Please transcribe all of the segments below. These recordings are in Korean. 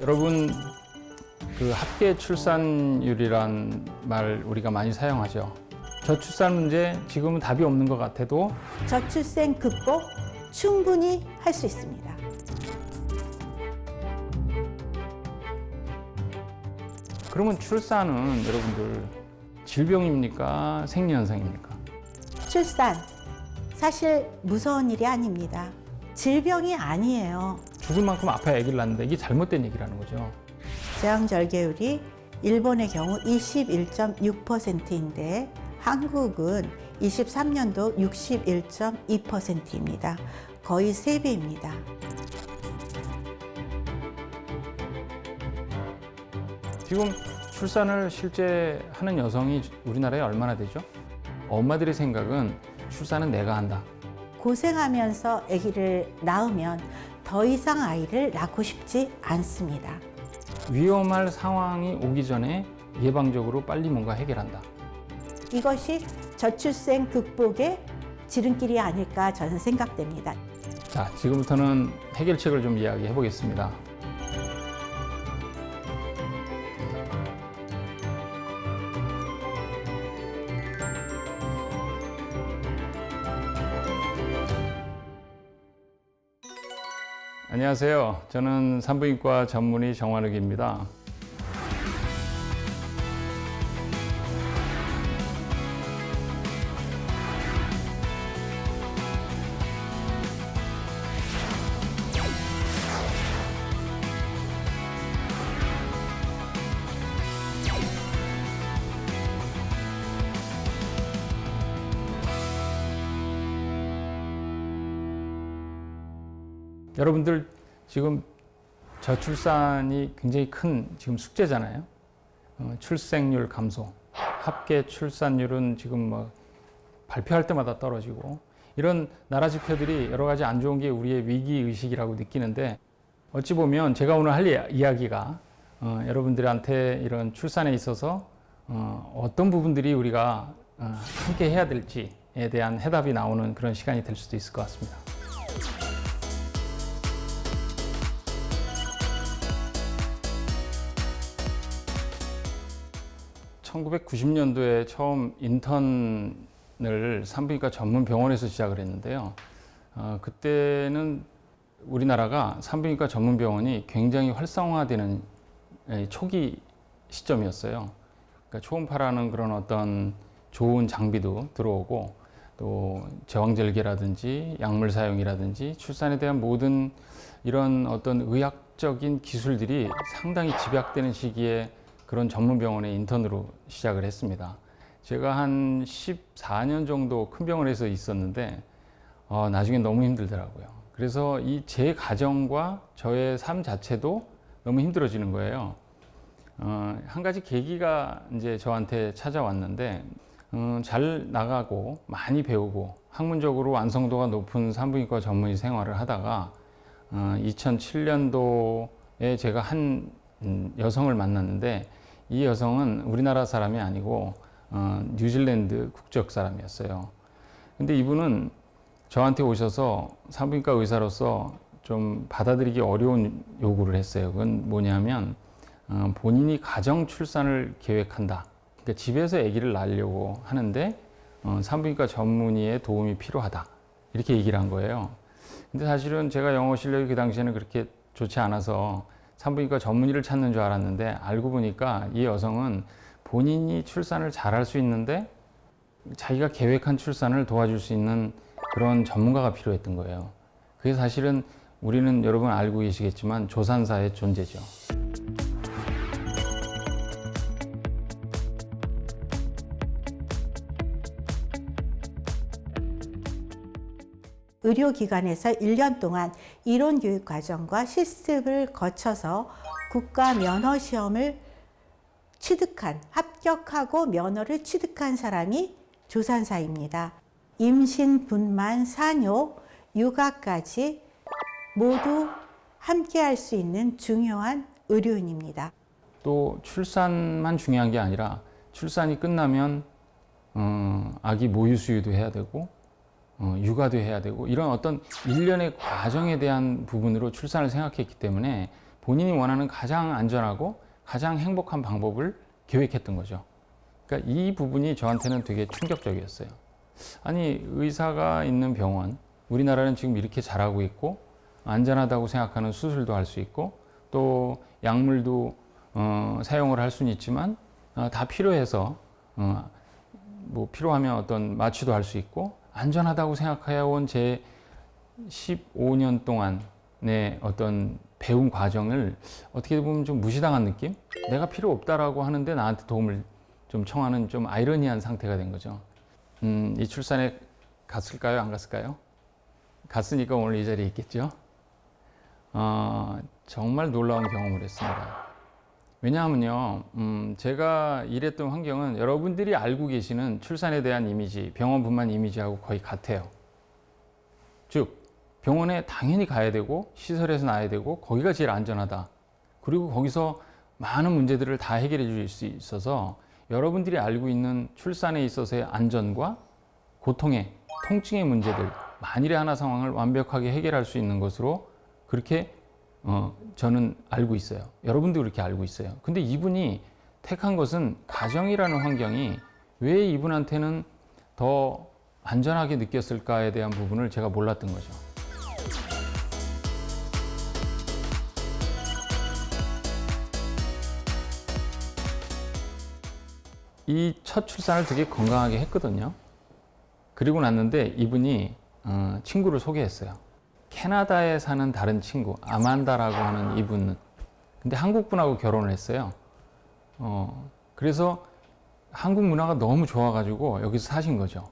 여러분, 그 합계 출산율이란 말 우리가 많이 사용하죠. 저출산 문제 지금은 답이 없는 것 같아도 저출생 극복 충분히 할 수 있습니다. 그러면 출산은 여러분들 질병입니까? 생리현상입니까? 출산 사실 무서운 일이 아닙니다. 질병이 아니에요. 죽을 만큼 아파야 아기를 낳는데 이게 잘못된 얘기라는 거죠. 제왕절개율이 일본의 경우 21.6%인데 한국은 23년도 61.2%입니다. 거의 3배입니다. 지금 출산을 실제 하는 여성이 우리나라에 얼마나 되죠? 엄마들의 생각은 출산은 내가 한다. 고생하면서 아기를 낳으면 더 이상 아이를 낳고 싶지 않습니다. 위험할 상황이 오기 전에 예방적으로 빨리 뭔가 해결한다. 이것이 저출생 극복의 지름길이 아닐까 저는 생각됩니다. 자, 지금부터는 해결책을 좀 이야기해 보겠습니다. 안녕하세요. 저는 산부인과 전문의 정환욱입니다. 여러분들 지금 저출산이 굉장히 큰 지금 숙제잖아요. 출생률 감소, 합계 출산율은 지금 뭐 발표할 때마다 떨어지고 이런 나라 지표들이 여러 가지 안 좋은 게 우리의 위기 의식이라고 느끼는데 어찌 보면 제가 오늘 할 이야기가 여러분들한테 이런 출산에 있어서 어떤 부분들이 우리가 함께 해야 될지에 대한 해답이 나오는 그런 시간이 될 수도 있을 것 같습니다. 1990년도에 처음 인턴을 산부인과 전문 병원에서 시작을 했는데요. 그때는 우리나라가 산부인과 전문 병원이 굉장히 활성화되는 초기 시점이었어요. 그러니까 초음파라는 그런 어떤 좋은 장비도 들어오고 또 제왕절개라든지 약물 사용이라든지 출산에 대한 모든 이런 어떤 의학적인 기술들이 상당히 집약되는 시기에 그런 전문 병원에 인턴으로 시작을 했습니다. 제가 한 14년 정도 큰 병원에서 있었는데 나중에 너무 힘들더라고요. 그래서 이 제 가정과 저의 삶 자체도 너무 힘들어지는 거예요. 한 가지 계기가 이제 저한테 찾아왔는데 잘 나가고 많이 배우고 학문적으로 완성도가 높은 산부인과 전문의 생활을 하다가 2007년도에 제가 한 여성을 만났는데 이 여성은 우리나라 사람이 아니고 뉴질랜드 국적 사람이었어요. 근데 이분은 저한테 오셔서 산부인과 의사로서 좀 받아들이기 어려운 요구를 했어요. 그건 뭐냐면 본인이 가정 출산을 계획한다. 그러니까 집에서 아기를 낳으려고 하는데 산부인과 전문의의 도움이 필요하다. 이렇게 얘기를 한 거예요. 근데 사실은 제가 영어 실력이 그 당시에는 그렇게 좋지 않아서 산부인과 전문의를 찾는 줄 알았는데 알고 보니까 이 여성은 본인이 출산을 잘할 수 있는데 자기가 계획한 출산을 도와줄 수 있는 그런 전문가가 필요했던 거예요. 그게 사실은 우리는 여러분 알고 계시겠지만 조산사의 존재죠. 의료기관에서 1년 동안 이론 교육 과정과 실습을 거쳐서 국가 면허 시험을 합격하고 면허를 취득한 사람이 조산사입니다. 임신, 분만, 산후, 육아까지 모두 함께 할 수 있는 중요한 의료인입니다. 또 출산만 중요한 게 아니라 출산이 끝나면 아기 모유 수유도 해야 되고 육아도 해야 되고 이런 어떤 일련의 과정에 대한 부분으로 출산을 생각했기 때문에 본인이 원하는 가장 안전하고 가장 행복한 방법을 계획했던 거죠. 그러니까 이 부분이 저한테는 되게 충격적이었어요. 아니, 의사가 있는 병원, 우리나라는 지금 이렇게 잘하고 있고 안전하다고 생각하는 수술도 할 수 있고 또 약물도 사용을 할 수는 있지만 다 필요해서 뭐 필요하면 어떤 마취도 할 수 있고 안전하다고 생각해온 제 15년 동안의 어떤 배운 과정을 어떻게 보면 좀 무시당한 느낌? 내가 필요 없다라고 하는데 나한테 도움을 좀 청하는 좀 아이러니한 상태가 된 거죠. 이 출산에 갔을까요? 안 갔을까요? 갔으니까 오늘 이 자리에 있겠죠? 정말 놀라운 경험을 했습니다. 왜냐하면요, 제가 일했던 환경은 여러분들이 알고 계시는 출산에 대한 이미지, 병원분만 이미지하고 거의 같아요. 즉, 병원에 당연히 가야 되고, 시설에서 나야 되고, 거기가 제일 안전하다. 그리고 거기서 많은 문제들을 다 해결해 줄 수 있어서 여러분들이 알고 있는 출산에 있어서의 안전과 고통의, 통증의 문제들, 만일의 하나 상황을 완벽하게 해결할 수 있는 것으로 그렇게 저는 알고 있어요. 여러분도 그렇게 알고 있어요. 근데 이분이 택한 것은 가정이라는 환경이 왜 이분한테는 더 안전하게 느꼈을까에 대한 부분을 제가 몰랐던 거죠. 이 첫 출산을 되게 건강하게 했거든요. 그리고 났는데 이분이 친구를 소개했어요. 캐나다에 사는 다른 친구, 아만다라고 하는 이분은. 근데 한국 분하고 결혼을 했어요. 그래서 한국 문화가 너무 좋아가지고 여기서 사신 거죠.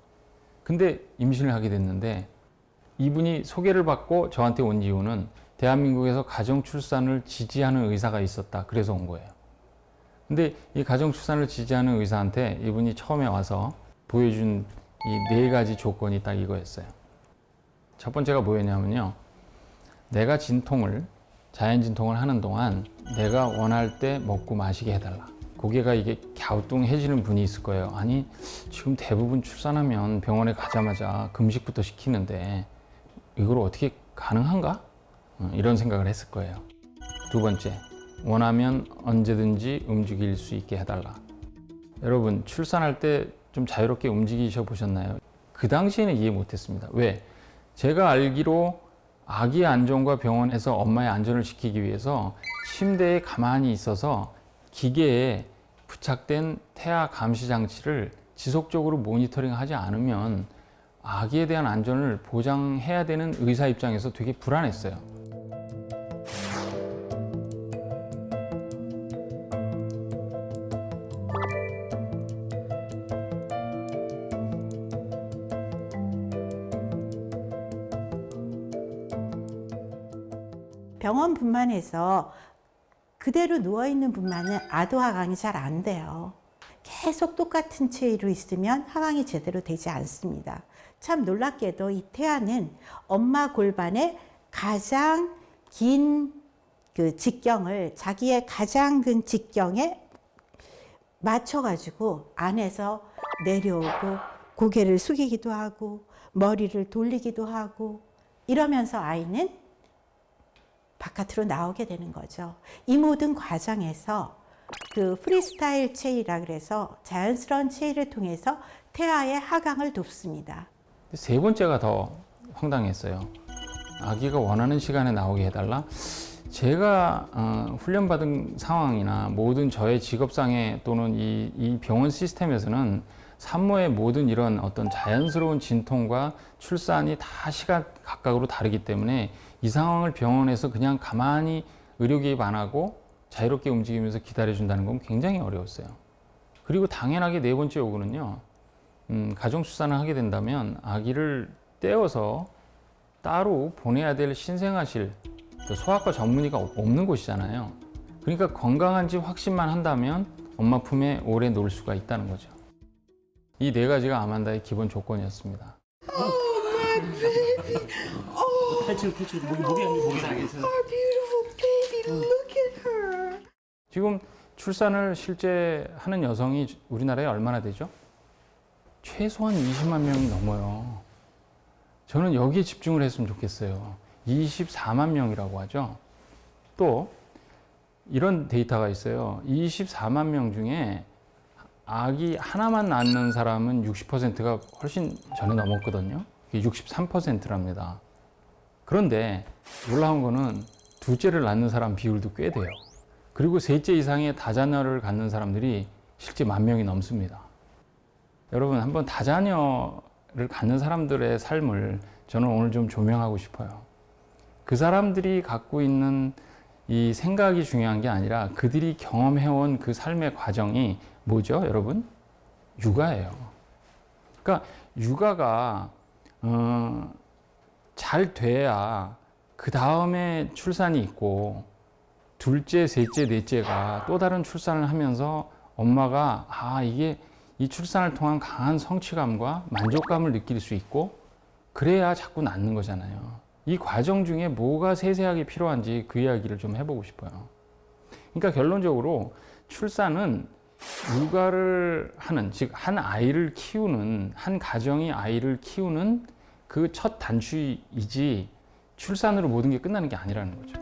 근데 임신을 하게 됐는데 이분이 소개를 받고 저한테 온 이유는 대한민국에서 가정 출산을 지지하는 의사가 있었다. 그래서 온 거예요. 근데 이 가정 출산을 지지하는 의사한테 이분이 처음에 와서 보여준 이 4가지 조건이 딱 이거였어요. 첫 번째가 뭐였냐면요. 내가 진통을, 자연 진통을 하는 동안 내가 원할 때 먹고 마시게 해달라. 고개가 이게 갸우뚱해지는 분이 있을 거예요. 아니, 지금 대부분 출산하면 병원에 가자마자 금식부터 시키는데 이걸 어떻게 가능한가? 이런 생각을 했을 거예요. 두 번째, 원하면 언제든지 움직일 수 있게 해달라. 여러분, 출산할 때 좀 자유롭게 움직이셔 보셨나요? 그 당시에는 이해 못했습니다. 왜? 제가 알기로 아기의 안전과 병원에서 엄마의 안전을 지키기 위해서 침대에 가만히 있어서 기계에 부착된 태아 감시 장치를 지속적으로 모니터링하지 않으면 아기에 대한 안전을 보장해야 되는 의사 입장에서 되게 불안했어요. 병원분만 해서 그대로 누워있는 분만은 아도 하강이 잘 안 돼요. 계속 똑같은 체위로 있으면 하강이 제대로 되지 않습니다. 참 놀랍게도 이 태아는 엄마 골반의 가장 긴 그 직경을 자기의 가장 긴 직경에 맞춰가지고 안에서 내려오고 고개를 숙이기도 하고 머리를 돌리기도 하고 이러면서 아이는 바깥으로 나오게 되는 거죠. 이 모든 과정에서 그 프리스타일 체위라 그래서 자연스러운 체위를 통해서 태아의 하강을 돕습니다. 세 번째가 더 황당했어요. 아기가 원하는 시간에 나오게 해달라. 제가 훈련받은 상황이나 모든 저의 직업상의 또는 이 병원 시스템에서는 산모의 모든 이런 어떤 자연스러운 진통과 출산이 다 시각 각각으로 다르기 때문에 이 상황을 병원에서 그냥 가만히 의료 개입 안 하고 자유롭게 움직이면서 기다려준다는 건 굉장히 어려웠어요. 그리고 당연하게 네 번째 요구는요. 가정 출산을 하게 된다면 아기를 떼어서 따로 보내야 될 신생아실, 소아과 전문의가 없는 곳이잖아요. 그러니까 건강한지 확신만 한다면 엄마 품에 오래 놓을 수가 있다는 거죠. 이 4가지가 아만다의 기본 조건이었습니다. 탈출 목이 나겠어. 지금 출산을 실제 하는 여성이 우리나라에 얼마나 되죠? 최소한 20만 명이 넘어요. 저는 여기에 집중을 했으면 좋겠어요. 24만 명이라고 하죠. 또 이런 데이터가 있어요. 24만 명 중에 아기 하나만 낳는 사람은 60%가 훨씬 전에 넘었거든요. 63%랍니다. 그런데 놀라운 거는 둘째를 낳는 사람 비율도 꽤 돼요. 그리고 셋째 이상의 다자녀를 갖는 사람들이 실제 10,000명이 넘습니다. 여러분, 한번 다자녀를 갖는 사람들의 삶을 저는 오늘 좀 조명하고 싶어요. 그 사람들이 갖고 있는 이 생각이 중요한 게 아니라 그들이 경험해온 그 삶의 과정이 뭐죠, 여러분? 육아예요. 그러니까 육아가 잘 돼야 그 다음에 출산이 있고 둘째, 셋째, 넷째가 또 다른 출산을 하면서 엄마가 이게 이 출산을 통한 강한 성취감과 만족감을 느낄 수 있고 그래야 자꾸 낳는 거잖아요. 이 과정 중에 뭐가 세세하게 필요한지 그 이야기를 좀 해보고 싶어요. 그러니까 결론적으로 출산은 육아를 하는, 즉 한 아이를 키우는, 한 가정이 아이를 키우는 그 첫 단추이지 출산으로 모든 게 끝나는 게 아니라는 거죠.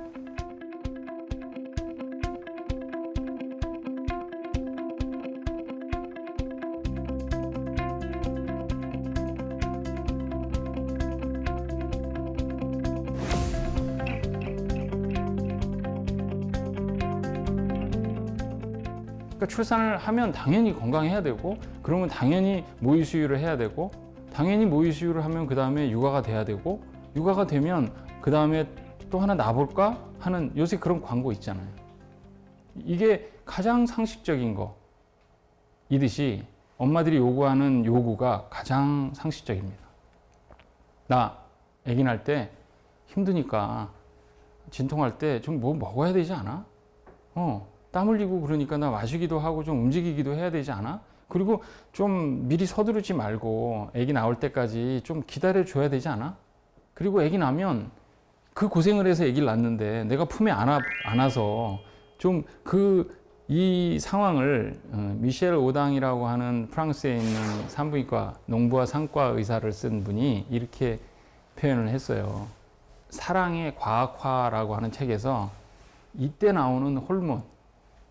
그러니까 출산을 하면 당연히 건강해야 되고, 그러면 당연히 모유 수유를 해야 되고, 당연히 모유 수유를 하면 그 다음에 육아가 돼야 되고, 육아가 되면 그 다음에 또 하나 낳아볼까 하는 요새 그런 광고 있잖아요. 이게 가장 상식적인 거이듯이 엄마들이 요구하는 요구가 가장 상식적입니다. 나 아기 낳을 때 힘드니까 진통할 때 좀 뭐 먹어야 되지 않아? 땀 흘리고 그러니까 나 마시기도 하고 좀 움직이기도 해야 되지 않아? 그리고 좀 미리 서두르지 말고 아기 나올 때까지 좀 기다려 줘야 되지 않아? 그리고 아기 나면 그 고생을 해서 아기를 낳는데 내가 품에 안아서 좀 이 상황을 미셸 오당이라고 하는 프랑스에 있는 산부인과 농부와 상과 의사를 쓴 분이 이렇게 표현을 했어요. 사랑의 과학화라고 하는 책에서 이때 나오는 호르몬,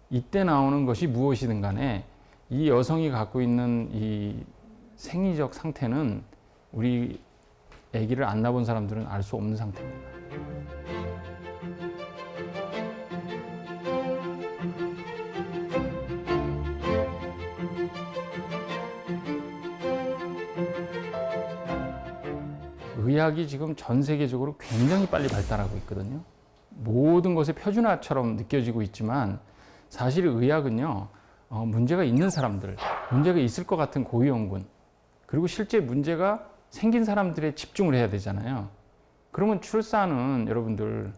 이때 나오는 것이 무엇이든 간에 이 여성이 갖고 있는 이 생리적 상태는 우리 아기를 안 낳아본 사람들은 알 수 없는 상태입니다. 의학이 지금 전 세계적으로 굉장히 빨리 발달하고 있거든요. 모든 것의 표준화처럼 느껴지고 있지만 사실 의학은요, 문제가 있는 사람들, 문제가 있을 것 같은 고위험군, 그리고 실제 문제가 생긴 사람들에 집중을 해야 되잖아요. 그러면 출산은 여러분들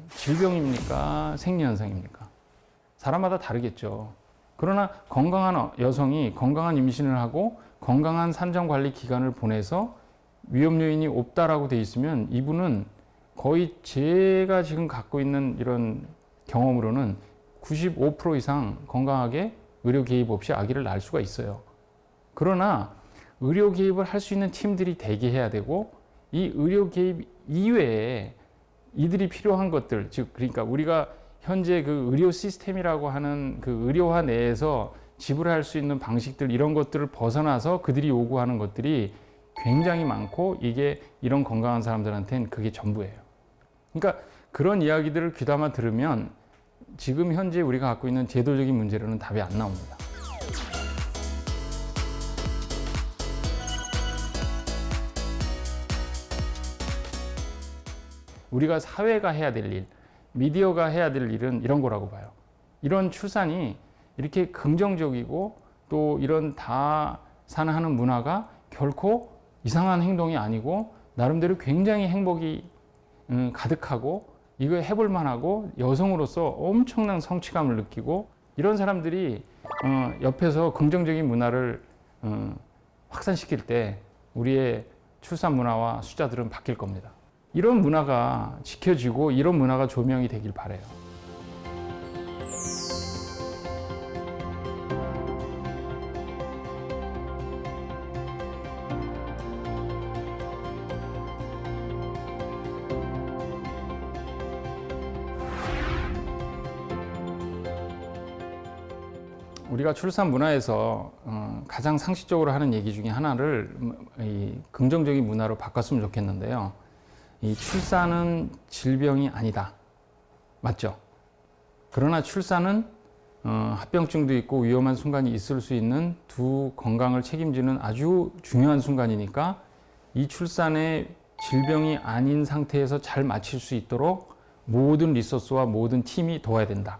질병입니까? 생리현상입니까? 사람마다 다르겠죠. 그러나 건강한 여성이 건강한 임신을 하고 건강한 산정관리 기간을 보내서 위험 요인이 없다라고 돼 있으면 이분은 거의 제가 지금 갖고 있는 이런 경험으로는 95% 이상 건강하게 의료 개입 없이 아기를 낳을 수가 있어요. 그러나 의료 개입을 할 수 있는 팀들이 대기해야 되고, 이 의료 개입 이외에 이들이 필요한 것들, 즉 그러니까 우리가 현재 그 의료 시스템이라고 하는 그 의료화 내에서 지불할 수 있는 방식들, 이런 것들을 벗어나서 그들이 요구하는 것들이 굉장히 많고, 이게 이런 건강한 사람들한테는 그게 전부예요. 그러니까 그런 이야기들을 귀담아 들으면 지금 현재 우리가 갖고 있는 제도적인 문제로는 답이 안 나옵니다. 우리가 사회가 해야 될 일, 미디어가 해야 될 일은 이런 거라고 봐요. 이런 출산이 이렇게 긍정적이고 또 이런 다산하는 문화가 결코 이상한 행동이 아니고 나름대로 굉장히 행복이 가득하고 이거 해볼 만하고 여성으로서 엄청난 성취감을 느끼고, 이런 사람들이 옆에서 긍정적인 문화를 확산시킬 때 우리의 출산 문화와 숫자들은 바뀔 겁니다. 이런 문화가 지켜지고 이런 문화가 조명이 되길 바라요. 우리가 출산 문화에서 가장 상식적으로 하는 얘기 중에 하나를 이 긍정적인 문화로 바꿨으면 좋겠는데요. 이 출산은 질병이 아니다. 맞죠? 그러나 출산은 합병증도 있고 위험한 순간이 있을 수 있는 두 건강을 책임지는 아주 중요한 순간이니까 이 출산에 질병이 아닌 상태에서 잘 마칠 수 있도록 모든 리소스와 모든 팀이 도와야 된다.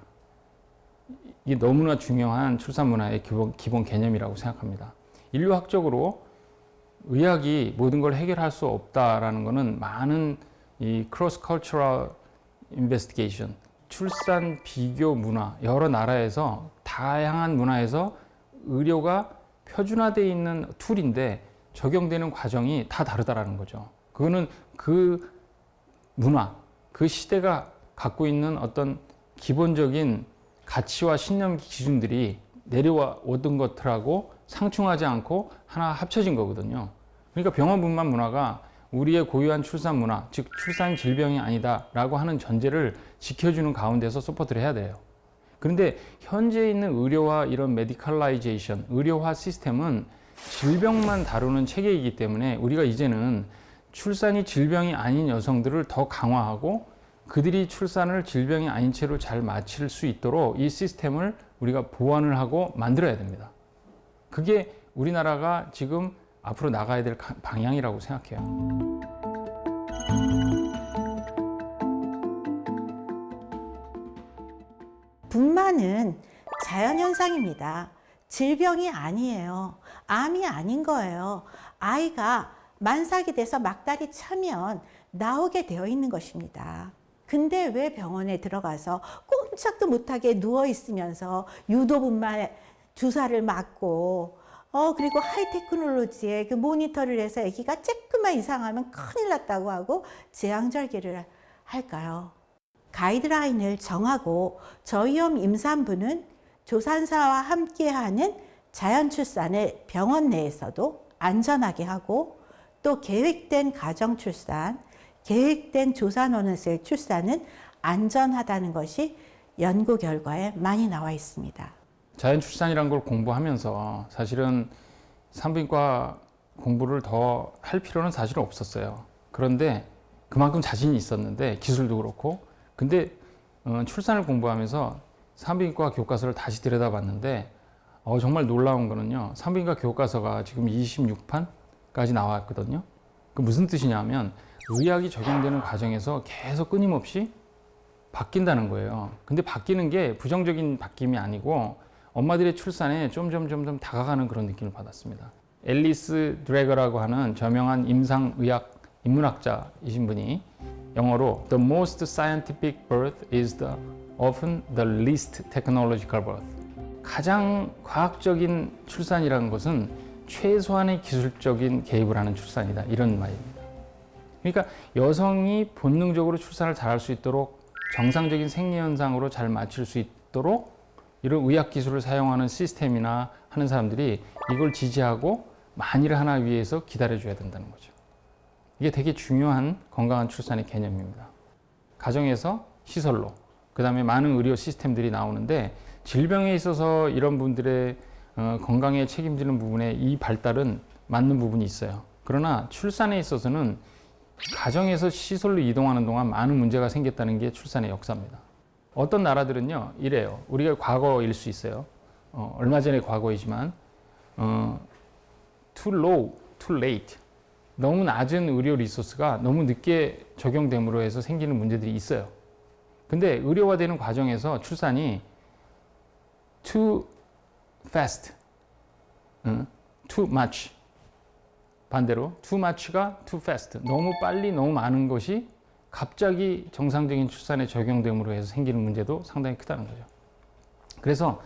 이게 너무나 중요한 출산 문화의 기본 개념이라고 생각합니다. 인류학적으로 의학이 모든 걸 해결할 수 없다라는 것은 많은 이 크로스 컬처럴 인베스티게이션, 출산 비교 문화, 여러 나라에서 다양한 문화에서 의료가 표준화되어 있는 툴인데 적용되는 과정이 다 다르다라는 거죠. 그거는 그 문화, 그 시대가 갖고 있는 어떤 기본적인 가치와 신념 기준들이 내려와 오던 것들하고 상충하지 않고 하나 합쳐진 거거든요. 그러니까 병원분만 문화가 우리의 고유한 출산 문화, 즉 출산 질병이 아니다라고 하는 전제를 지켜주는 가운데서 서포트를 해야 돼요. 그런데 현재 있는 의료와 이런 메디컬라이제이션, 의료화 시스템은 질병만 다루는 체계이기 때문에 우리가 이제는 출산이 질병이 아닌 여성들을 더 강화하고 그들이 출산을 질병이 아닌 채로 잘 마칠 수 있도록 이 시스템을 우리가 보완을 하고 만들어야 됩니다. 그게 우리나라가 지금 앞으로 나가야 될 방향이라고 생각해요. 분만은 자연현상입니다. 질병이 아니에요. 암이 아닌 거예요. 아이가 만삭이 돼서 막달이 차면 나오게 되어 있는 것입니다. 근데 왜 병원에 들어가서 꼼짝도 못하게 누워 있으면서 유도분만 주사를 맞고 그리고 하이테크놀로지에 그 모니터를 해서 아기가 조금만 이상하면 큰일 났다고 하고 제왕절개를 할까요? 가이드라인을 정하고 저위험 임산부는 조산사와 함께하는 자연출산을 병원 내에서도 안전하게 하고 또 계획된 가정출산, 계획된 조산원의 출산은 안전하다는 것이 연구 결과에 많이 나와 있습니다. 자연출산이라는 걸 공부하면서 사실은 산부인과 공부를 더 할 필요는 사실은 없었어요. 그런데 그만큼 자신이 있었는데 기술도 그렇고 근데 출산을 공부하면서 산부인과 교과서를 다시 들여다봤는데 정말 놀라운 거는요. 산부인과 교과서가 지금 26판까지 나왔거든요. 그 무슨 뜻이냐면 의학이 적용되는 과정에서 계속 끊임없이 바뀐다는 거예요. 근데 바뀌는 게 부정적인 바뀜이 아니고 엄마들의 출산에 점점 다가가는 그런 느낌을 받았습니다. 앨리스 드래거라고 하는 저명한 임상의학 인문학자이신 분이 영어로 The most scientific birth is often the least technological birth. 가장 과학적인 출산이라는 것은 최소한의 기술적인 개입을 하는 출산이다. 이런 말입니다. 그러니까 여성이 본능적으로 출산을 잘할 수 있도록 정상적인 생리현상으로 잘 마칠 수 있도록 이런 의학 기술을 사용하는 시스템이나 하는 사람들이 이걸 지지하고 만일을 하나 위해서 기다려줘야 된다는 거죠. 이게 되게 중요한 건강한 출산의 개념입니다. 가정에서 시설로, 그 다음에 많은 의료 시스템들이 나오는데 질병에 있어서 이런 분들의 건강에 책임지는 부분에 이 발달은 맞는 부분이 있어요. 그러나 출산에 있어서는 가정에서 시설로 이동하는 동안 많은 문제가 생겼다는 게 출산의 역사입니다. 어떤 나라들은요 이래요. 우리가 과거일 수 있어요. 얼마 전의 과거이지만 too low, too late. 너무 낮은 의료 리소스가 너무 늦게 적용됨으로 해서 생기는 문제들이 있어요. 근데 의료화되는 과정에서 출산이 too fast, too much. 반대로 too much가 too fast. 너무 빨리 너무 많은 것이 갑자기 정상적인 출산에 적용됨으로 해서 생기는 문제도 상당히 크다는 거죠. 그래서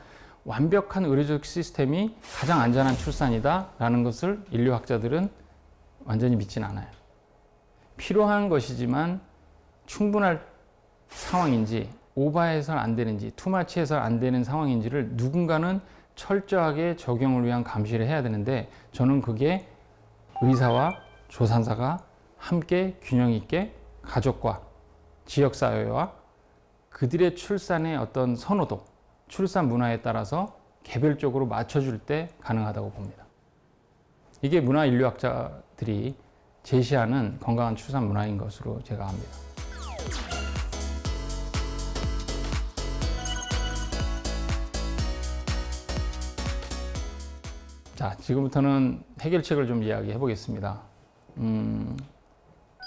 완벽한 의료적 시스템이 가장 안전한 출산이다라는 것을 인류학자들은 완전히 믿진 않아요. 필요한 것이지만 충분할 상황인지 오버해서는 안 되는지 투마치해서 안 되는 상황인지를 누군가는 철저하게 적용을 위한 감시를 해야 되는데 저는 그게 의사와 조산사가 함께 균형 있게 가족과 지역사회와 그들의 출산의 어떤 선호도, 출산 문화에 따라서 개별적으로 맞춰줄 때 가능하다고 봅니다. 이게 문화인류학자들이 제시하는 건강한 출산 문화인 것으로 제가 압니다. 자, 지금부터는 해결책을 좀 이야기해 보겠습니다.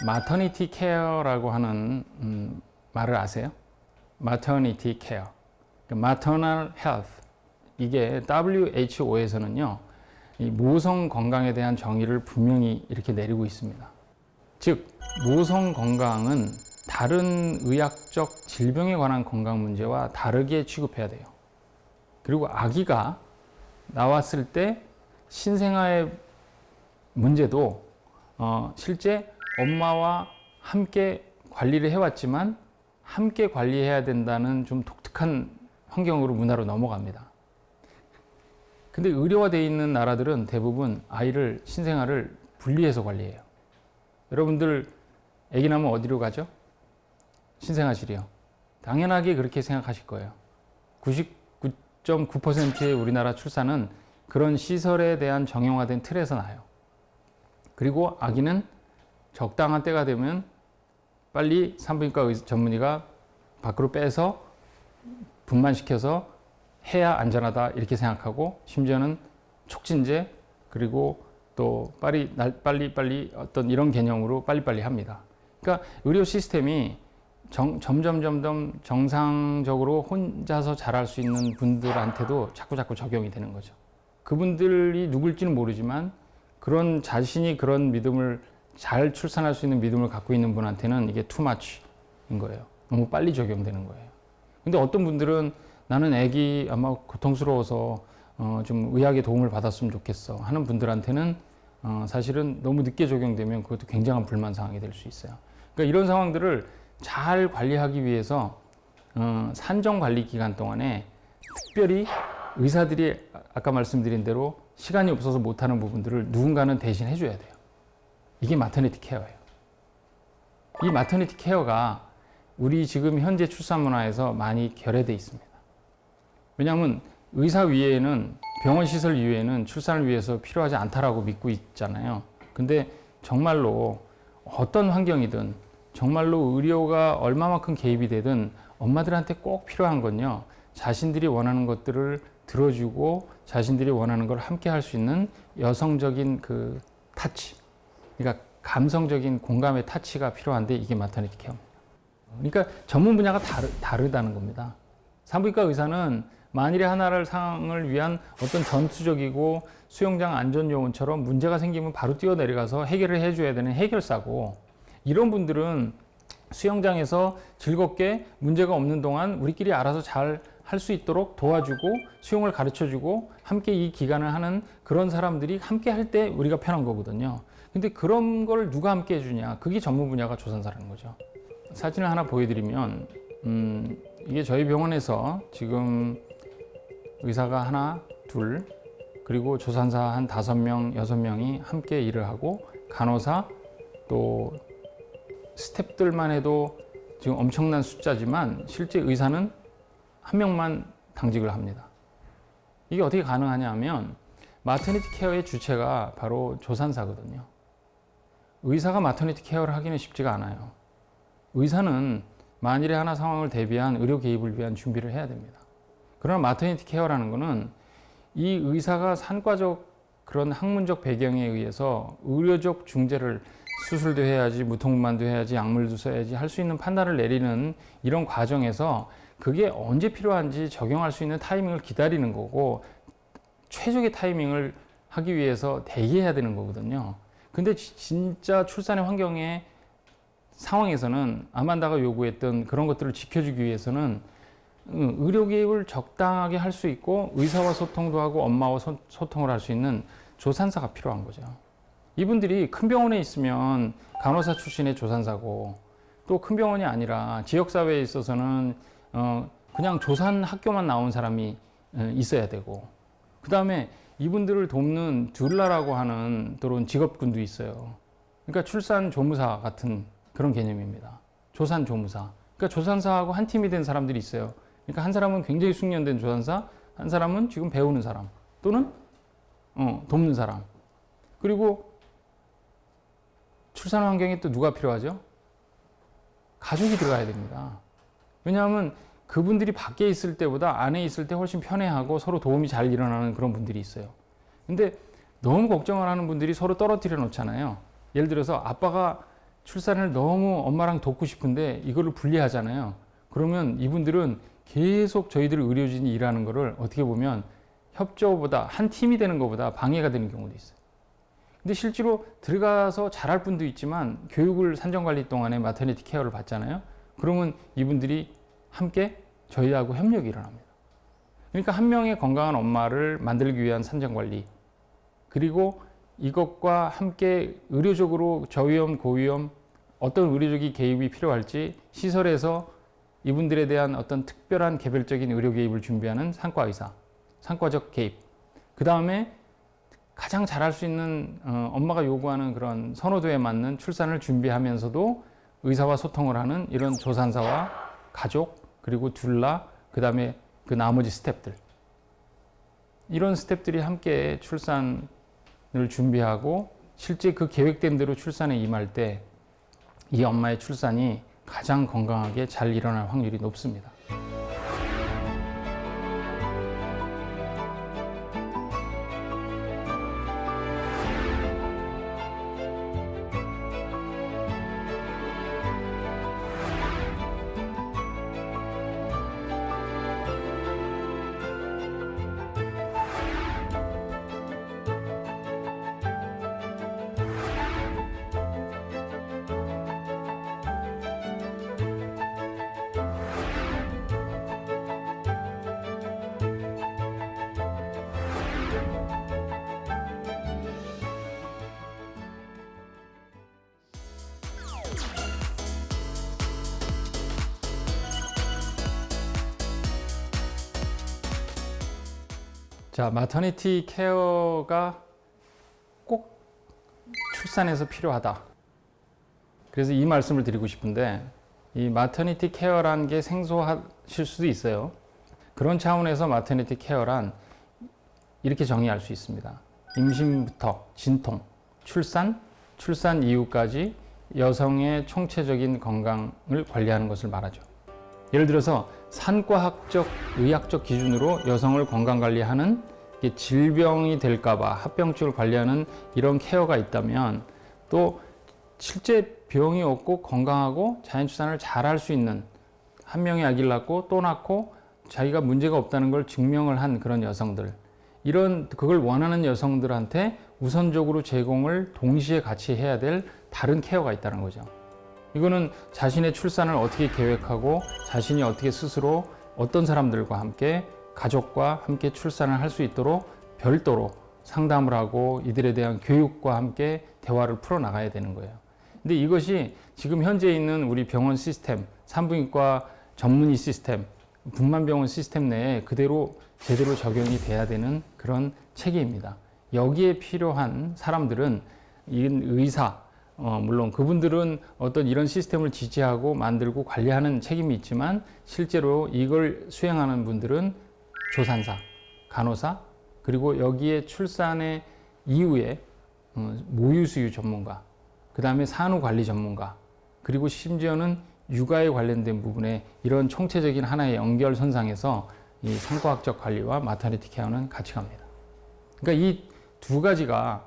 마터니티 케어라고 하는 말을 아세요? 마터니티 케어, maternal health. 이게 WHO에서는요, 이 모성 건강에 대한 정의를 분명히 이렇게 내리고 있습니다. 즉, 모성 건강은 다른 의학적 질병에 관한 건강 문제와 다르게 취급해야 돼요. 그리고 아기가 나왔을 때 신생아의 문제도 실제 엄마와 함께 관리를 해왔지만 함께 관리해야 된다는 좀 독특한 환경으로 문화로 넘어갑니다. 근데 의료화되어 있는 나라들은 대부분 아이를, 신생아를 분리해서 관리해요. 여러분들 아기 낳으면 어디로 가죠? 신생아실이요. 당연하게 그렇게 생각하실 거예요. 99.9%의 우리나라 출산은 그런 시설에 대한 정형화된 틀에서 나요. 그리고 아기는 적당한 때가 되면 빨리 산부인과 전문의가 밖으로 빼서 분만시켜서 해야 안전하다 이렇게 생각하고, 심지어는 촉진제, 그리고 또 빨리 어떤 이런 개념으로 빨리빨리 합니다. 그러니까 의료 시스템이 점점 정상적으로 혼자서 잘할 수 있는 분들한테도 자꾸 적용이 되는 거죠. 그분들이 누굴지는 모르지만 그런 자신이 그런 믿음을, 잘 출산할 수 있는 믿음을 갖고 있는 분한테는 이게 too much인 거예요. 너무 빨리 적용되는 거예요. 근데 어떤 분들은 나는 아기 아마 고통스러워서 좀 의학의 도움을 받았으면 좋겠어 하는 분들한테는 사실은 너무 늦게 적용되면 그것도 굉장한 불만 사항이 될 수 있어요. 그러니까 이런 상황들을 잘 관리하기 위해서 산정 관리 기간 동안에 특별히 의사들이 아까 말씀드린 대로 시간이 없어서 못하는 부분들을 누군가는 대신 해줘야 돼요. 이게 마터니티 케어예요. 이 마터니티 케어가 우리 지금 현재 출산 문화에서 많이 결여되어 있습니다. 왜냐하면 의사 위에는, 병원 시설 이외에는 출산을 위해서 필요하지 않다라고 믿고 있잖아요. 근데 정말로 어떤 환경이든, 정말로 의료가 얼마만큼 개입이 되든 엄마들한테 꼭 필요한 건요, 자신들이 원하는 것들을 들어주고 자신들이 원하는 걸 함께 할 수 있는 여성적인 그 타치, 그러니까 감성적인 공감의 타치가 필요한데, 이게 마터니티 케어입니다. 그러니까 전문 분야가 다르다는 겁니다. 산부인과 의사는 만일에 하나를 상황을 위한 어떤 전투적이고 수영장 안전요원처럼 문제가 생기면 바로 뛰어내려가서 해결을 해줘야 되는 해결사고, 이런 분들은 수영장에서 즐겁게 문제가 없는 동안 우리끼리 알아서 잘 할 수 있도록 도와주고 수영을 가르쳐주고 함께 이 기간을 하는 그런 사람들이 함께 할 때 우리가 편한 거거든요. 근데 그런 걸 누가 함께 해주냐? 그게 전문 분야가 조산사라는 거죠. 사진을 하나 보여드리면 이게 저희 병원에서 지금 의사가 하나, 둘, 그리고 조산사 한 5명, 6명이 함께 일을 하고, 간호사, 또 스태프들만 해도 지금 엄청난 숫자지만 실제 의사는 한 명만 당직을 합니다. 이게 어떻게 가능하냐 하면 마터니티 케어의 주체가 바로 조산사거든요. 의사가 마터니티 케어를 하기는 쉽지가 않아요. 의사는 만일에 하나 상황을 대비한 의료 개입을 위한 준비를 해야 됩니다. 그러나 마터니티 케어라는 것은 이 의사가 산과적 그런 학문적 배경에 의해서 의료적 중재를, 수술도 해야지, 무통분만도 해야지, 약물도 써야지 할 수 있는 판단을 내리는 이런 과정에서 그게 언제 필요한지 적용할 수 있는 타이밍을 기다리는 거고, 최적의 타이밍을 하기 위해서 대기해야 되는 거거든요. 근데 진짜 출산의 환경의 상황에서는 아만다가 요구했던 그런 것들을 지켜주기 위해서는 의료 개입을 적당하게 할 수 있고, 의사와 소통도 하고 엄마와 소통을 할 수 있는 조산사가 필요한 거죠. 이분들이 큰 병원에 있으면 간호사 출신의 조산사고, 또 큰 병원이 아니라 지역사회에 있어서는 그냥 조산 학교만 나온 사람이 있어야 되고, 그 다음에 이분들을 돕는 듀라라고 하는 또는 직업군도 있어요. 그러니까 출산 조무사 같은 그런 개념입니다. 조산 조무사. 그러니까 조산사하고 한 팀이 된 사람들이 있어요. 그러니까 한 사람은 굉장히 숙련된 조산사, 한 사람은 지금 배우는 사람 또는 돕는 사람. 그리고 출산 환경에 또 누가 필요하죠? 가족이 들어가야 됩니다. 왜냐하면 그분들이 밖에 있을 때보다 안에 있을 때 훨씬 편해하고 서로 도움이 잘 일어나는 그런 분들이 있어요. 근데 너무 걱정을 하는 분들이 서로 떨어뜨려 놓잖아요. 예를 들어서 아빠가 출산을 너무 엄마랑 돕고 싶은데 이거를 분리하잖아요. 그러면 이분들은 계속 저희들 의료진이 일하는 거를 어떻게 보면 협조보다 한 팀이 되는 것보다 방해가 되는 경우도 있어요. 근데 실제로 들어가서 잘할 분도 있지만 교육을 산정관리 동안에 마터니티 케어를 받잖아요. 그러면 이분들이 함께 저희하고 협력이 일어납니다. 그러니까 한 명의 건강한 엄마를 만들기 위한 산정관리, 그리고 이것과 함께 의료적으로 저위험, 고위험 어떤 의료적인 개입이 필요할지 시설에서 이분들에 대한 어떤 특별한 개별적인 의료 개입을 준비하는 산과의사, 산과적 개입. 그 다음에 가장 잘할 수 있는 엄마가 요구하는 그런 선호도에 맞는 출산을 준비하면서도 의사와 소통을 하는 이런 조산사와 가족, 그리고 둘라, 그 다음에 그 나머지 스텝들. 이런 스텝들이 함께 출산을 준비하고 실제 그 계획된 대로 출산에 임할 때 이 엄마의 출산이 가장 건강하게 잘 일어날 확률이 높습니다. 자, 마터니티 케어가 꼭 출산에서 필요하다. 그래서 이 말씀을 드리고 싶은데 이 마터니티 케어란 게 생소하실 수도 있어요. 그런 차원에서 마터니티 케어란 이렇게 정의할 수 있습니다. 임신부터 진통, 출산 이후까지 여성의 총체적인 건강을 관리하는 것을 말하죠. 예를 들어서 산과학적, 의학적 기준으로 여성을 건강관리하는 질병이 될까봐 합병증을 관리하는 이런 케어가 있다면 또 실제 병이 없고 건강하고 자연출산을 잘할 수 있는 한 명의 아기를 낳고 또 낳고 자기가 문제가 없다는 걸 증명을 한 그런 여성들, 이런 그걸 원하는 여성들한테 우선적으로 제공을 동시에 같이 해야 될 다른 케어가 있다는 거죠. 이거는 자신의 출산을 어떻게 계획하고 자신이 어떻게 스스로 어떤 사람들과 함께 가족과 함께 출산을 할 수 있도록 별도로 상담을 하고 이들에 대한 교육과 함께 대화를 풀어나가야 되는 거예요. 근데 이것이 지금 현재 있는 우리 병원 시스템, 산부인과 전문의 시스템, 분만병원 시스템 내에 그대로 제대로 적용이 돼야 되는 그런 체계입니다. 여기에 필요한 사람들은 의사, 물론 그분들은 어떤 이런 시스템을 지지하고 만들고 관리하는 책임이 있지만 실제로 이걸 수행하는 분들은 조산사, 간호사, 그리고 여기에 출산의 이후에 모유수유 전문가, 그 다음에 산후관리 전문가, 그리고 심지어는 육아에 관련된 부분에 이런 총체적인 하나의 연결선상에서 이 산과학적 관리와 마터니티 케어는 같이 갑니다. 그러니까 이 두 가지가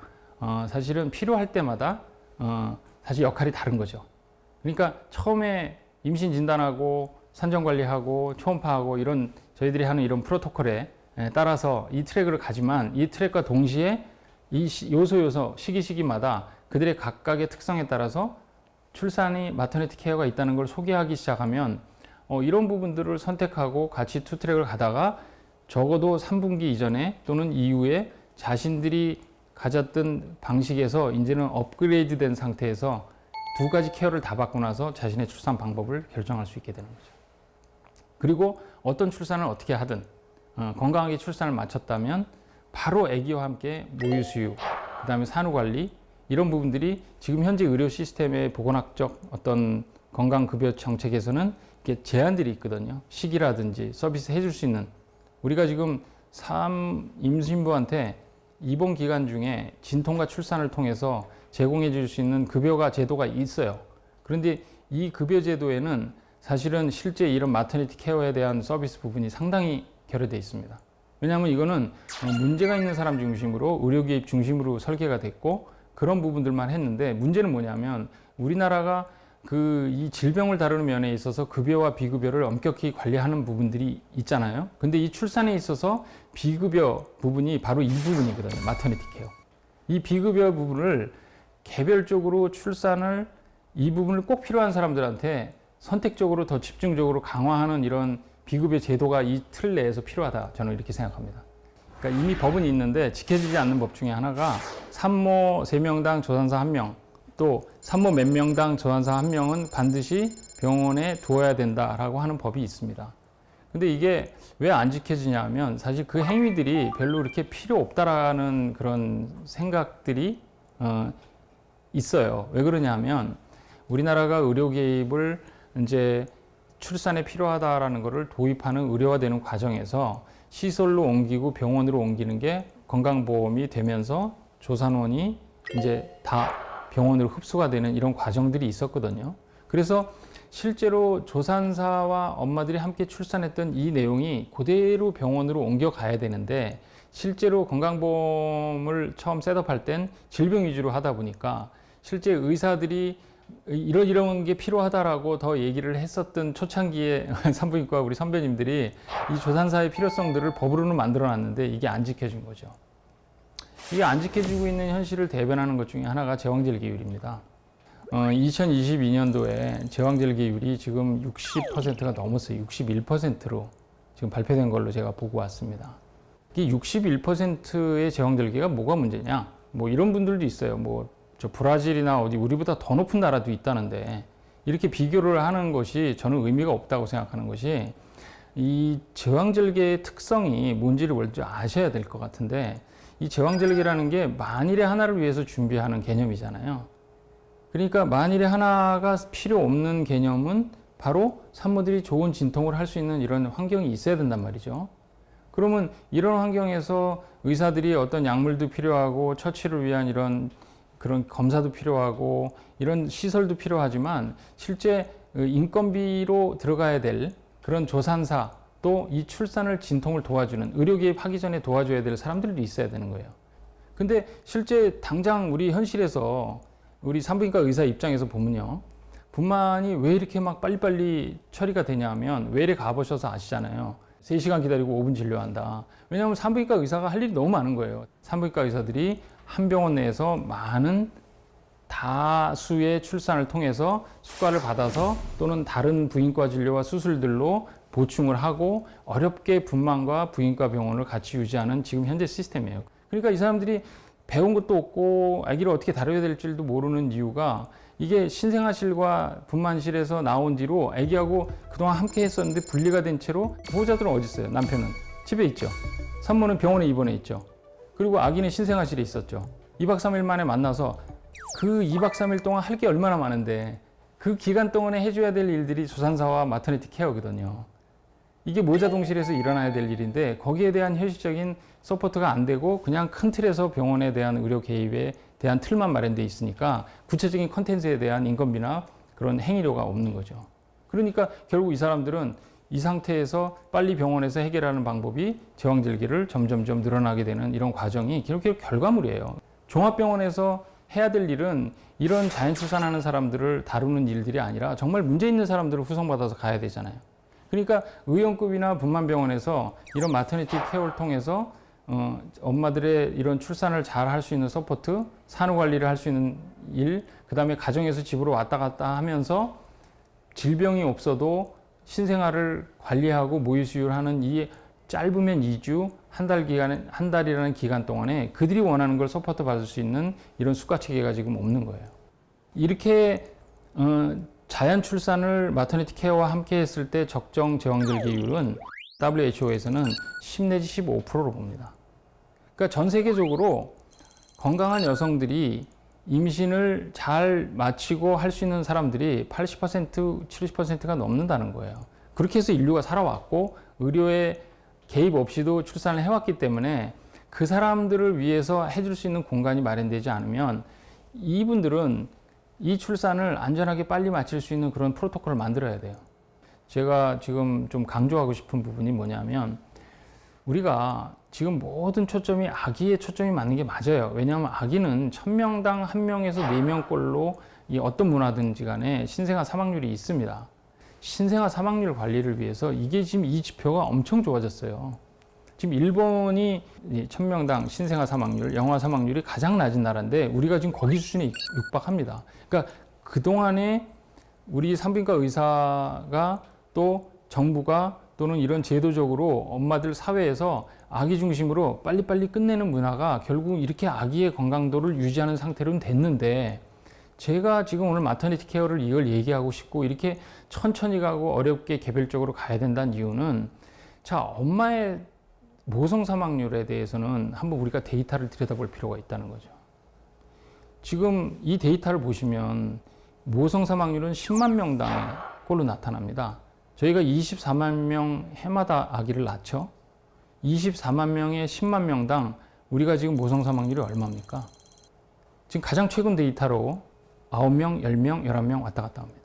사실은 필요할 때마다 사실 역할이 다른 거죠. 그러니까 처음에 임신 진단하고 산정관리하고 초음파하고 이런 저희들이 하는 이런 프로토콜에 따라서 이 트랙을 가지만 이 트랙과 동시에 이 요소 시기마다 그들의 각각의 특성에 따라서 출산이 마터니티 케어가 있다는 걸 소개하기 시작하면 이런 부분들을 선택하고 같이 투 트랙을 가다가 적어도 3분기 이전에 또는 이후에 자신들이 가졌던 방식에서 이제는 업그레이드 된 상태에서 두 가지 케어를 다 받고 나서 자신의 출산 방법을 결정할 수 있게 되는 거죠. 그리고 어떤 출산을 어떻게 하든 건강하게 출산을 마쳤다면 바로 아기와 함께 모유수유, 그 다음에 산후관리 이런 부분들이 지금 현재 의료 시스템의 보건학적 어떤 건강급여 정책에서는 이렇게 제한들이 있거든요. 시기라든지 서비스 해줄 수 있는, 우리가 지금 임신부한테 입원 기간 중에 진통과 출산을 통해서 제공해 줄 수 있는 급여가 제도가 있어요. 그런데 이 급여 제도에는 사실은 실제 이런 마터니티 케어에 대한 서비스 부분이 상당히 결여되어 있습니다. 왜냐하면 이거는 문제가 있는 사람 중심으로 의료 개입 중심으로 설계가 됐고 그런 부분들만 했는데 문제는 뭐냐면 우리나라가 이 질병을 다루는 면에 있어서 급여와 비급여를 엄격히 관리하는 부분들이 있잖아요. 근데 이 출산에 있어서 비급여 부분이 바로 이 부분이거든요. 마터니티 케어. 이 비급여 부분을 개별적으로 출산을 이 부분을 꼭 필요한 사람들한테 선택적으로 더 집중적으로 강화하는 이런 비급여 제도가 이 틀 내에서 필요하다. 저는 이렇게 생각합니다. 그러니까 이미 법은 있는데 지켜지지 않는 법 중에 하나가 산모 3명당 조산사 1명, 또 산모 몇 명당 조산사 1명은 반드시 병원에 두어야 된다라고 하는 법이 있습니다. 근데 이게 왜 안 지켜지냐 하면 사실 그 행위들이 별로 그렇게 필요 없다라는 그런 생각들이 있어요. 왜 그러냐 하면 우리나라가 의료 개입을 이제 출산에 필요하다라는 것을 도입하는 의료화되는 과정에서 시설로 옮기고 병원으로 옮기는 게 건강보험이 되면서 조산원이 이제 다 병원으로 흡수가 되는 이런 과정들이 있었거든요. 그래서 실제로 조산사와 엄마들이 함께 출산했던 이 내용이 그대로 병원으로 옮겨가야 되는데 실제로 건강보험을 처음 셋업할 땐 질병 위주로 하다 보니까 실제 의사들이 이런 게 필요하다라고 더 얘기를 했었던 초창기에 산부인과 우리 선배님들이 이 조산사의 필요성들을 법으로는 만들어 놨는데 이게 안 지켜진 거죠. 이게 안 지켜지고 있는 현실을 대변하는 것 중에 하나가 제왕절개율입니다. 2022년도에 제왕절개율이 지금 60%가 넘었어요. 61%로 지금 발표된 걸로 제가 보고 왔습니다. 이 61%의 제왕절개가 뭐가 문제냐? 뭐 이런 분들도 있어요. 저 브라질이나 어디 우리보다 더 높은 나라도 있다는데 이렇게 비교를 하는 것이 저는 의미가 없다고 생각하는 것이 이 제왕절개의 특성이 뭔지를 먼저 아셔야 될 것 같은데 이 제왕절개라는 게 만일에 하나를 위해서 준비하는 개념이잖아요. 그러니까 만일에 하나가 필요 없는 개념은 바로 산모들이 좋은 진통을 할 수 있는 이런 환경이 있어야 된단 말이죠. 그러면 이런 환경에서 의사들이 어떤 약물도 필요하고 처치를 위한 이런 그런 검사도 필요하고 이런 시설도 필요하지만 실제 인건비로 들어가야 될 그런 조산사 또 이 출산을 진통을 도와주는 의료 개입하기 전에 도와줘야 될 사람들도 있어야 되는 거예요. 근데 실제 당장 우리 현실에서 우리 산부인과 의사 입장에서 보면요. 분만이 왜 이렇게 막 빨리빨리 처리가 되냐 하면 외래 가보셔서 아시잖아요. 3시간 기다리고 5분 진료한다. 왜냐하면 산부인과 의사가 할 일이 너무 많은 거예요. 산부인과 의사들이 한 병원 내에서 많은 다수의 출산을 통해서 수가를 받아서 또는 다른 부인과 진료와 수술들로 보충을 하고 어렵게 분만과 부인과 병원을 같이 유지하는 지금 현재 시스템이에요. 그러니까 이 사람들이 배운 것도 없고 아기를 어떻게 다뤄야 될지도 모르는 이유가 이게 신생아실과 분만실에서 나온 뒤로 아기하고 그동안 함께 했었는데 분리가 된 채로 보호자들은 어디 있어요? 남편은 집에 있죠. 산모는 병원에 입원해 있죠. 그리고 아기는 신생아실에 있었죠. 2박 3일 만에 만나서 그 2박 3일 동안 할 게 얼마나 많은데 그 기간 동안에 해줘야 될 일들이 조산사와 마터니티 케어거든요. 이게 모자동실에서 일어나야 될 일인데 거기에 대한 현실적인 서포트가 안 되고 그냥 큰 틀에서 병원에 대한 의료 개입에 대한 틀만 마련돼 있으니까 구체적인 컨텐츠에 대한 인건비나 그런 행위료가 없는 거죠. 그러니까 결국 이 사람들은 이 상태에서 빨리 병원에서 해결하는 방법이 제왕절개를 점점점 늘어나게 되는 이런 과정이 결국 결과물이에요. 종합병원에서 해야 될 일은 이런 자연출산하는 사람들을 다루는 일들이 아니라 정말 문제 있는 사람들을 후송받아서 가야 되잖아요. 그러니까 의원급이나 분만병원에서 이런 마터니티 케어를 통해서 엄마들의 이런 출산을 잘 할 수 있는 서포트, 산후관리를 할 수 있는 일, 그 다음에 가정에서 집으로 왔다 갔다 하면서 질병이 없어도 신생아를 관리하고 모유수유하는 이 짧으면 2주, 한 달이라는 기간 동안에 그들이 원하는 걸 서포트 받을 수 있는 이런 수가 체계가 지금 없는 거예요. 이렇게 자연 출산을 마터니티 케어와 함께 했을 때 적정 제왕절개율은 WHO에서는 10 내지 15%로 봅니다. 그러니까 전 세계적으로 건강한 여성들이 임신을 잘 마치고 할 수 있는 사람들이 80%, 70%가 넘는다는 거예요. 그렇게 해서 인류가 살아왔고 의료의 개입 없이도 출산을 해왔기 때문에 그 사람들을 위해서 해줄 수 있는 공간이 마련되지 않으면 이분들은 이 출산을 안전하게 빨리 마칠 수 있는 그런 프로토콜을 만들어야 돼요. 제가 지금 좀 강조하고 싶은 부분이 뭐냐면 우리가 지금 모든 초점이 아기에 초점이 맞는 게 맞아요. 왜냐하면 아기는 1000명당 1명에서 4명꼴로 이 어떤 문화든지 간에 신생아 사망률이 있습니다. 신생아 사망률 관리를 위해서 이게 지금 이 지표가 엄청 좋아졌어요. 지금 일본이 1000명당 신생아 사망률, 영아 사망률이 가장 낮은 나라인데 우리가 지금 거기 수준에 육박합니다. 그러니까 그동안에 우리 산부인과 의사가 또 정부가 또는 이런 제도적으로 엄마들 사회에서 아기 중심으로 빨리빨리 끝내는 문화가 결국 이렇게 아기의 건강도를 유지하는 상태로는 됐는데 제가 지금 오늘 마터니티 케어를 이걸 얘기하고 싶고 이렇게 천천히 가고 어렵게 개별적으로 가야 된다는 이유는 자, 엄마의 모성 사망률에 대해서는 한번 우리가 데이터를 들여다볼 필요가 있다는 거죠. 지금 이 데이터를 보시면 모성 사망률은 10만 명당꼴로 나타납니다. 저희가 24만 명 해마다 아기를 낳죠. 24만 명에 10만 명당 우리가 지금 모성 사망률이 얼마입니까? 지금 가장 최근 데이터로 9명, 10명, 11명 왔다 갔다 합니다.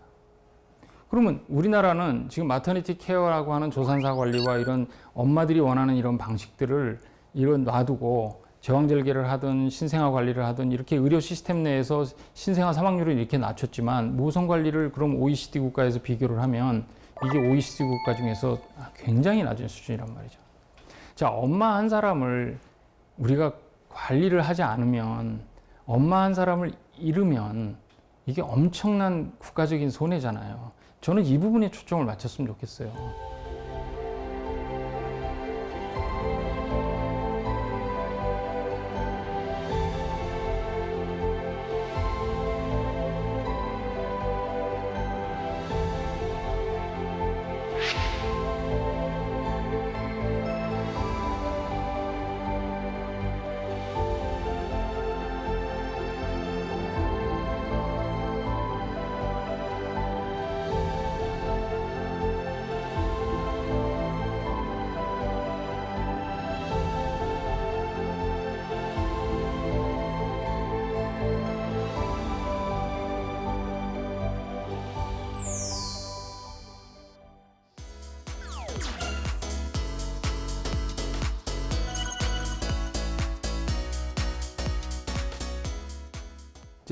그러면 우리나라는 지금 마터니티 케어라고 하는 조산사 관리와 이런 엄마들이 원하는 이런 방식들을 이런 놔두고 제왕절개를 하든 신생아 관리를 하든 이렇게 의료 시스템 내에서 신생아 사망률을 이렇게 낮췄지만 모성 관리를 그럼 OECD 국가에서 비교를 하면 이게 OECD 국가 중에서 굉장히 낮은 수준이란 말이죠. 자, 엄마 한 사람을 우리가 관리를 하지 않으면 엄마 한 사람을 잃으면 이게 엄청난 국가적인 손해잖아요. 저는 이 부분에 초점을 맞췄으면 좋겠어요.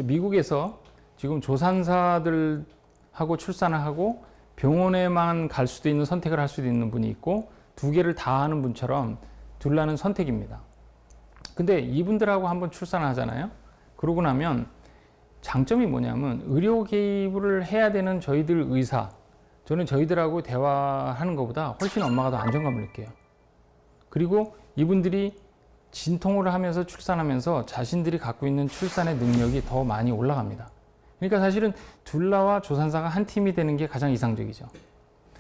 미국에서 지금 조산사들하고 출산을 하고 병원에만 갈 수도 있는 선택을 할 수도 있는 분이 있고 두 개를 다 하는 분처럼 둘라는 선택입니다. 근데 이분들하고 한번 출산을 하잖아요. 그러고 나면 장점이 뭐냐면 의료 개입을 해야 되는 저희들 의사, 저는 저희들하고 대화하는 것보다 훨씬 엄마가 더 안정감을 느껴요. 그리고 이분들이 진통을 하면서 출산하면서 자신들이 갖고 있는 출산의 능력이 더 많이 올라갑니다. 그러니까 사실은 둘라와 조산사가 한 팀이 되는 게 가장 이상적이죠.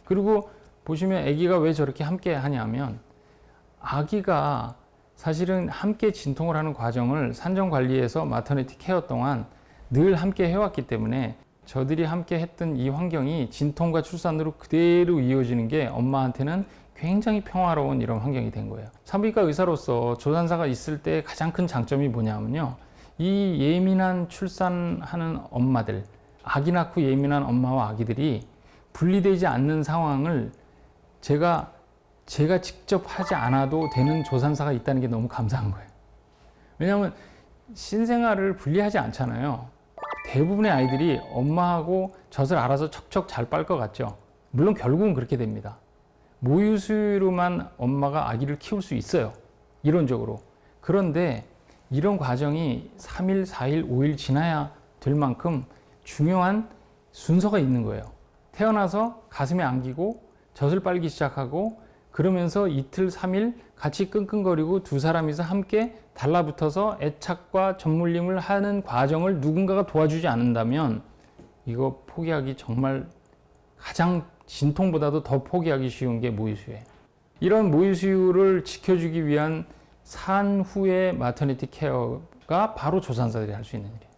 그리고 보시면 아기가 왜 저렇게 함께 하냐면 아기가 사실은 함께 진통을 하는 과정을 산정관리에서 마터니티 케어 동안 늘 함께 해왔기 때문에 저들이 함께 했던 이 환경이 진통과 출산으로 그대로 이어지는 게 엄마한테는 굉장히 평화로운 이런 환경이 된 거예요. 산부인과 의사로서 조산사가 있을 때 가장 큰 장점이 뭐냐면요. 이 예민한 출산하는 엄마들, 아기 낳고 예민한 엄마와 아기들이 분리되지 않는 상황을 제가 직접 하지 않아도 되는 조산사가 있다는 게 너무 감사한 거예요. 왜냐하면 신생아를 분리하지 않잖아요. 대부분의 아이들이 엄마하고 젖을 알아서 척척 잘 빨 것 같죠. 물론 결국은 그렇게 됩니다. 모유수유로만 엄마가 아기를 키울 수 있어요. 이론적으로. 그런데 이런 과정이 3일, 4일, 5일 지나야 될 만큼 중요한 순서가 있는 거예요. 태어나서 가슴에 안기고 젖을 빨기 시작하고 그러면서 이틀, 3일 같이 끙끙거리고 두 사람이서 함께 달라붙어서 애착과 전물림을 하는 과정을 누군가가 도와주지 않는다면 이거 포기하기 정말 가장 진통보다도 더 포기하기 쉬운 게 모유수유예요. 이런 모유수유를 지켜주기 위한 산후의 마터니티 케어가 바로 조산사들이 할 수 있는 일이에요.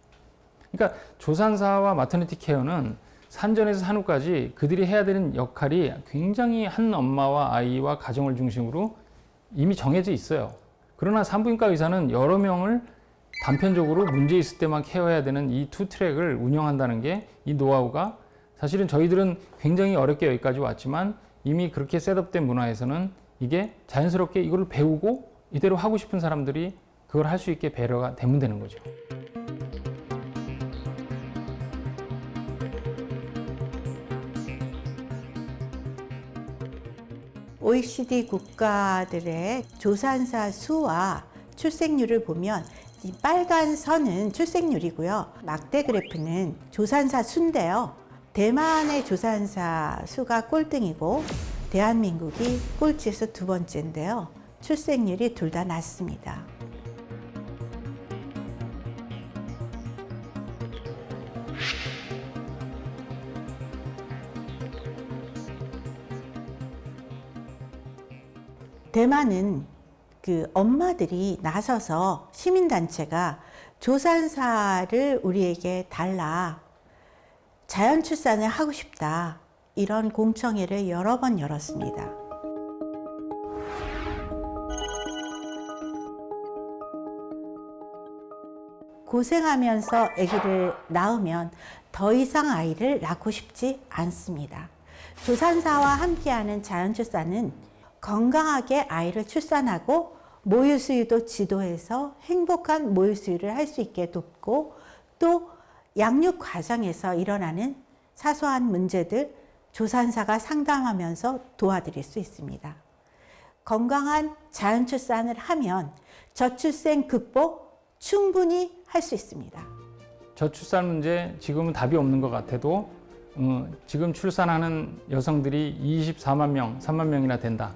그러니까 조산사와 마터니티 케어는 산전에서 산후까지 그들이 해야 되는 역할이 굉장히 한 엄마와 아이와 가정을 중심으로 이미 정해져 있어요. 그러나 산부인과 의사는 여러 명을 단편적으로 문제 있을 때만 케어해야 되는 이 투 트랙을 운영한다는 게 이 노하우가 사실은 저희들은 굉장히 어렵게 여기까지 왔지만 이미 그렇게 셋업된 문화에서는 이게 자연스럽게 이걸 배우고 이대로 하고 싶은 사람들이 그걸 할 수 있게 배려가 되면 되는 거죠. OECD 국가들의 조산사 수와 출생률을 보면 이 빨간 선은 출생률이고요. 막대 그래프는 조산사 수인데요. 대만의 조산사 수가 꼴등이고 대한민국이 꼴찌에서 두 번째인데요. 출생률이 둘 다 낮습니다. 대만은 그 엄마들이 나서서 시민단체가 조산사를 우리에게 달라. 자연 출산을 하고 싶다. 이런 공청회를 여러 번 열었습니다. 고생하면서 아기를 낳으면 더 이상 아이를 낳고 싶지 않습니다. 조산사와 함께하는 자연 출산은 건강하게 아이를 출산하고 모유 수유도 지도해서 행복한 모유 수유를 할 수 있게 돕고 또 양육 과정에서 일어나는 사소한 문제들 조산사가 상담하면서 도와드릴 수 있습니다. 건강한 자연 출산을 하면 저출생 극복 충분히 할 수 있습니다. 저출산 문제 지금은 답이 없는 것 같아도 지금 출산하는 여성들이 24만 명, 3만 명이나 된다.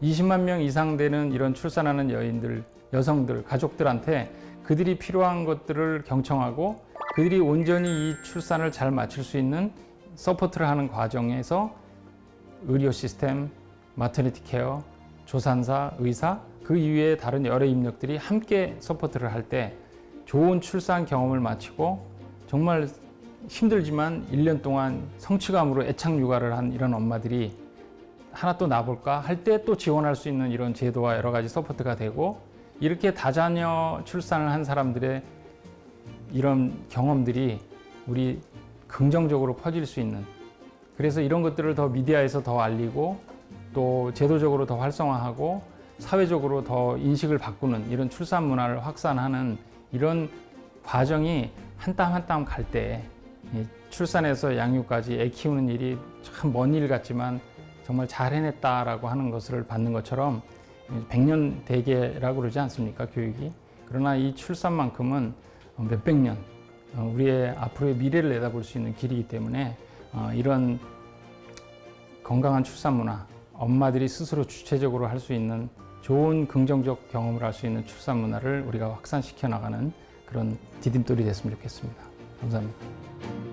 20만 명 이상 되는 이런 출산하는 여인들, 여성들, 가족들한테 그들이 필요한 것들을 경청하고 그들이 온전히 이 출산을 잘 마칠 수 있는 서포트를 하는 과정에서 의료 시스템, 마터니티 케어, 조산사, 의사, 그 이외의 다른 여러 인력들이 함께 서포트를 할 때 좋은 출산 경험을 마치고 정말 힘들지만 1년 동안 성취감으로 애착 육아를 한 이런 엄마들이 하나 또 낳아볼까 할 때 또 지원할 수 있는 이런 제도와 여러 가지 서포트가 되고 이렇게 다자녀 출산을 한 사람들의 이런 경험들이 우리 긍정적으로 퍼질 수 있는 그래서 이런 것들을 더 미디어에서 더 알리고 또 제도적으로 더 활성화하고 사회적으로 더 인식을 바꾸는 이런 출산 문화를 확산하는 이런 과정이 한 땀 한 땀 갈 때 출산에서 양육까지 애 키우는 일이 참 먼 일 같지만 정말 잘 해냈다라고 하는 것을 받는 것처럼 100년 대계라고 그러지 않습니까, 교육이? 그러나 이 출산만큼은 몇백 년, 우리의 앞으로의 미래를 내다볼 수 있는 길이기 때문에 이런 건강한 출산 문화, 엄마들이 스스로 주체적으로 할 수 있는 좋은 긍정적 경험을 할 수 있는 출산 문화를 우리가 확산시켜 나가는 그런 디딤돌이 됐으면 좋겠습니다. 감사합니다.